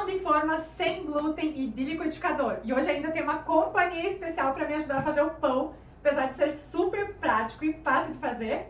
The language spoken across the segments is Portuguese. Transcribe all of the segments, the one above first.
Pão de forma sem glúten e de liquidificador. E hoje ainda tem uma companhia especial para me ajudar a fazer o pão. Apesar de ser super prático e fácil de fazer,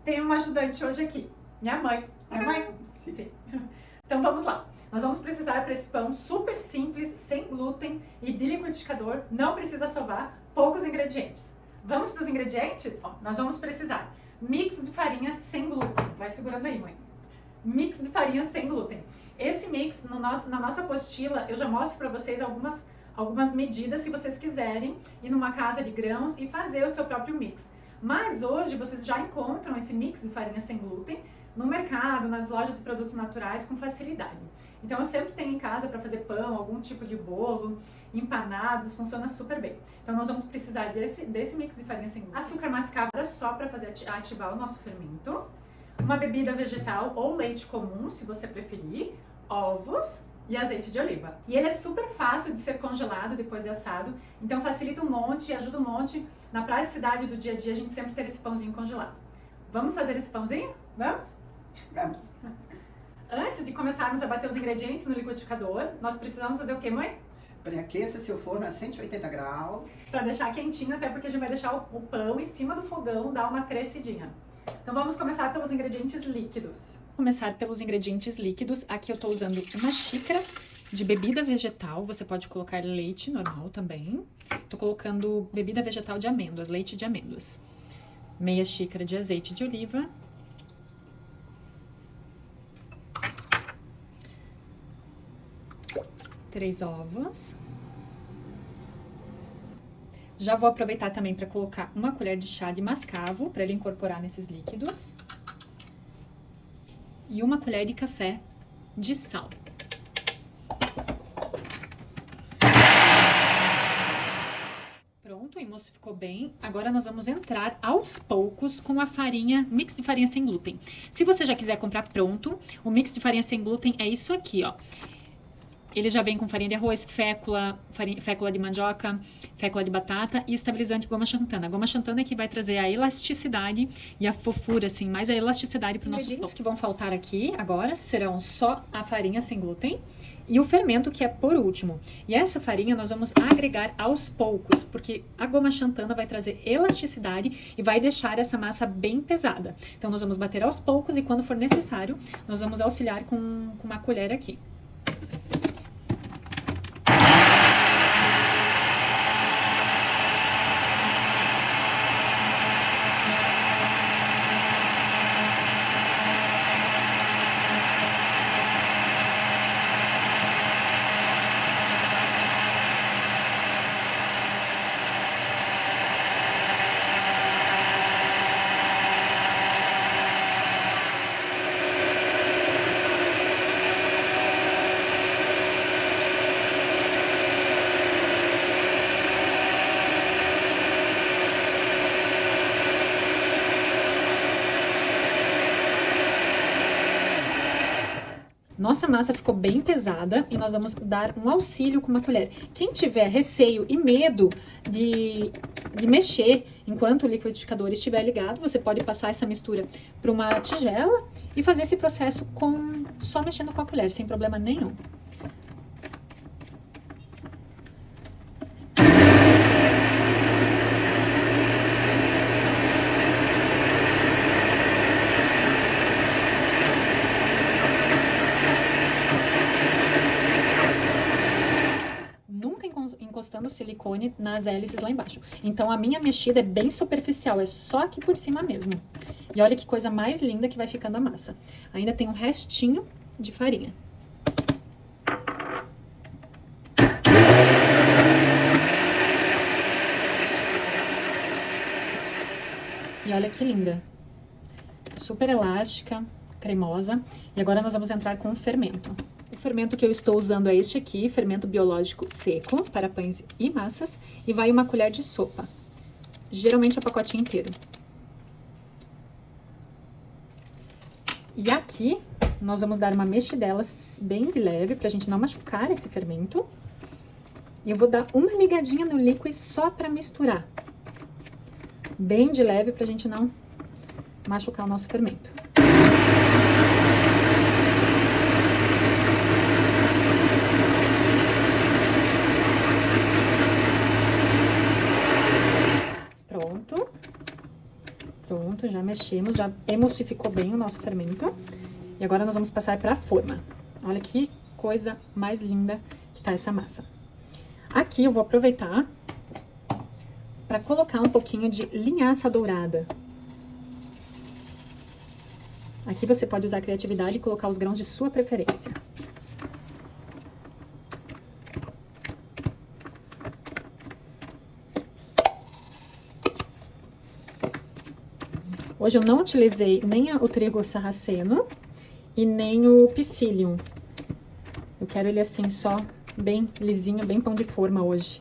tem uma ajudante hoje aqui. Minha mãe. Minha mãe? Sim. Então vamos lá. Nós vamos precisar para esse pão super simples, sem glúten e de liquidificador. Não precisa sovar, poucos ingredientes. Vamos para os ingredientes? Nós vamos precisar mix de farinha sem glúten. Vai segurando aí, mãe. Mix de farinha sem glúten. Esse mix, na nossa apostila, eu já mostro para vocês algumas medidas, se vocês quiserem ir numa casa de grãos e fazer o seu próprio mix. Mas hoje vocês já encontram esse mix de farinha sem glúten no mercado, nas lojas de produtos naturais com facilidade. Então eu sempre tenho em casa para fazer pão, algum tipo de bolo, empanados, funciona super bem. Então nós vamos precisar desse mix de farinha sem glúten. Açúcar mascavo só para ativar o nosso fermento. Uma bebida vegetal ou leite comum, se você preferir, ovos e azeite de oliva. E ele é super fácil de ser congelado depois de assado, então facilita um monte e ajuda um monte na praticidade do dia a dia a gente sempre ter esse pãozinho congelado. Vamos fazer esse pãozinho? Vamos? Vamos! Antes de começarmos a bater os ingredientes no liquidificador, nós precisamos fazer o quê, mãe? Pré-aqueça seu forno a 180 graus. Para deixar quentinho, até porque a gente vai deixar o pão em cima do fogão, dar uma crescidinha. Então vamos começar pelos ingredientes líquidos. Começar pelos ingredientes líquidos. Aqui eu tô usando uma xícara de bebida vegetal. Você pode colocar leite normal também. Tô colocando bebida vegetal de amêndoas, leite de amêndoas. Meia xícara de azeite de oliva. Três ovos. Já vou aproveitar também para colocar uma colher de chá de mascavo, para ele incorporar nesses líquidos. E uma colher de café de sal. Pronto, emulsificou bem. Agora nós vamos entrar aos poucos com a farinha, mix de farinha sem glúten. Se você já quiser comprar pronto, o mix de farinha sem glúten é isso aqui, ó. Ele já vem com farinha de arroz, fécula de mandioca, fécula de batata e estabilizante goma xantana. A goma xantana é que vai trazer a elasticidade e a fofura, assim, mais a elasticidade para o nosso pão. Os ingredientes que vão faltar aqui agora serão só a farinha sem glúten e o fermento, que é por último. E essa farinha nós vamos agregar aos poucos, porque a goma xantana vai trazer elasticidade e vai deixar essa massa bem pesada. Então nós vamos bater aos poucos e quando for necessário, nós vamos auxiliar com uma colher aqui. Nossa massa ficou bem pesada e nós vamos dar um auxílio com uma colher. Quem tiver receio e medo de mexer enquanto o liquidificador estiver ligado, você pode passar essa mistura para uma tigela e fazer esse processo só mexendo com a colher, sem problema nenhum. Encostando o silicone nas hélices lá embaixo. Então a minha mexida é bem superficial, é só aqui por cima mesmo. E olha que coisa mais linda que vai ficando a massa. Ainda tem um restinho de farinha. E olha que linda. Super elástica, cremosa. E agora nós vamos entrar com o fermento. O fermento que eu estou usando é este aqui, fermento biológico seco para pães e massas, e vai uma colher de sopa, geralmente o pacotinho inteiro. E aqui nós vamos dar uma mexidela bem de leve para a gente não machucar esse fermento. E eu vou dar uma ligadinha no líquido só para misturar, bem de leve para a gente não machucar o nosso fermento. Pronto, já mexemos, já emulsificou bem o nosso fermento. E agora nós vamos passar para a forma. Olha que coisa mais linda que tá essa massa. Aqui eu vou aproveitar para colocar um pouquinho de linhaça dourada. Aqui você pode usar a criatividade e colocar os grãos de sua preferência. Hoje eu não utilizei nem o trigo sarraceno e nem o psyllium. Eu quero ele assim só bem lisinho, bem pão de forma hoje.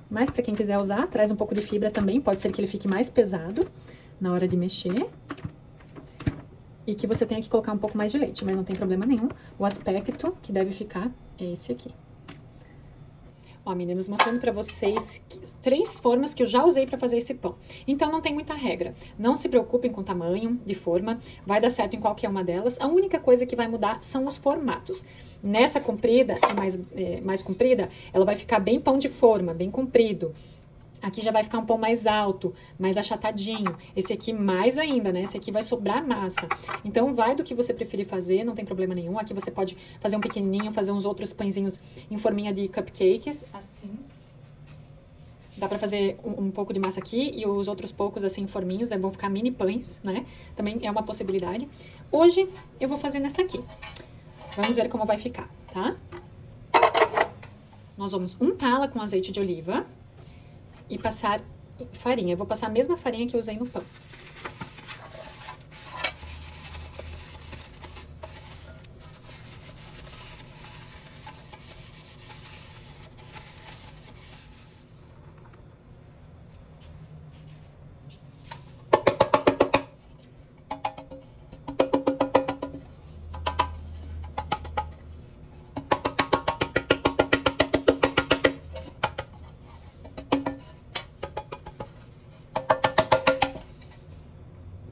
Mas para quem quiser usar, traz um pouco de fibra também, pode ser que ele fique mais pesado na hora de mexer. E que você tenha que colocar um pouco mais de leite, mas não tem problema nenhum. O aspecto que deve ficar é esse aqui. Ó, meninas, mostrando pra vocês 3 formas que eu já usei pra fazer esse pão. Então, não tem muita regra. Não se preocupem com o tamanho de forma, vai dar certo em qualquer uma delas. A única coisa que vai mudar são os formatos. Nessa comprida, mais comprida, ela vai ficar bem pão de forma, bem comprido. Aqui já vai ficar um pão mais alto, mais achatadinho. Esse aqui mais ainda, né? Esse aqui vai sobrar massa. Então, vai do que você preferir fazer, não tem problema nenhum. Aqui você pode fazer um pequenininho, fazer uns outros pãezinhos em forminha de cupcakes, assim. Dá pra fazer um pouco de massa aqui e os outros poucos, assim, em forminhas, né? Vão ficar mini pães, né? Também é uma possibilidade. Hoje, eu vou fazer nessa aqui. Vamos ver como vai ficar, tá? Nós vamos untá-la com azeite de oliva. E passar farinha. Eu vou passar a mesma farinha que eu usei no pão.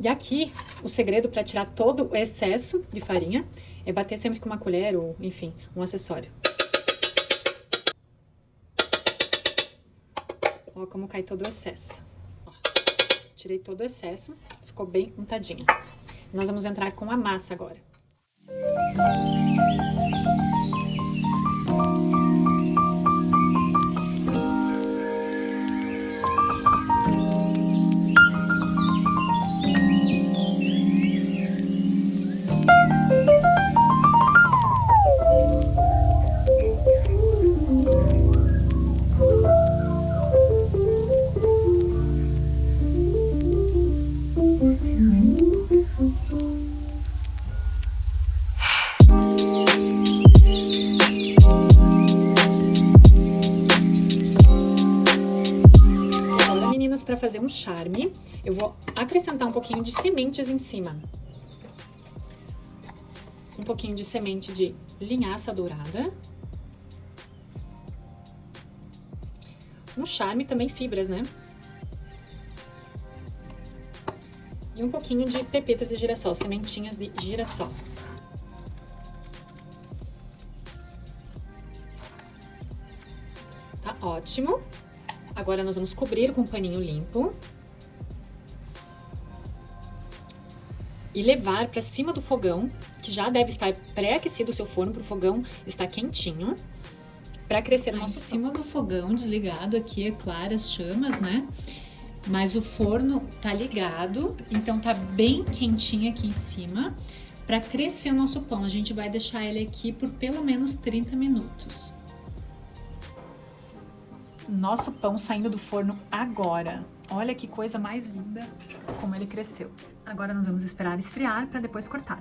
E aqui, o segredo para tirar todo o excesso de farinha é bater sempre com uma colher ou, enfim, um acessório. Ó como cai todo o excesso. Ó, tirei todo o excesso, ficou bem untadinha. Nós vamos entrar com a massa agora. Para fazer um charme, eu vou acrescentar um pouquinho de sementes em cima. Um pouquinho de semente de linhaça dourada. Um charme também fibras, né? E um pouquinho de pepitas de girassol, sementinhas de girassol. Tá ótimo. Agora nós vamos cobrir com um paninho limpo e levar para cima do fogão, que já deve estar pré-aquecido o seu forno para o fogão estar quentinho, para crescer o nosso pão. Em cima do fogão, desligado aqui, é claro, as chamas, né? Mas o forno tá ligado, então tá bem quentinho aqui em cima. Para crescer o nosso pão, a gente vai deixar ele aqui por pelo menos 30 minutos. Nosso pão saindo do forno agora. Olha que coisa mais linda como ele cresceu. Agora nós vamos esperar esfriar para depois cortar.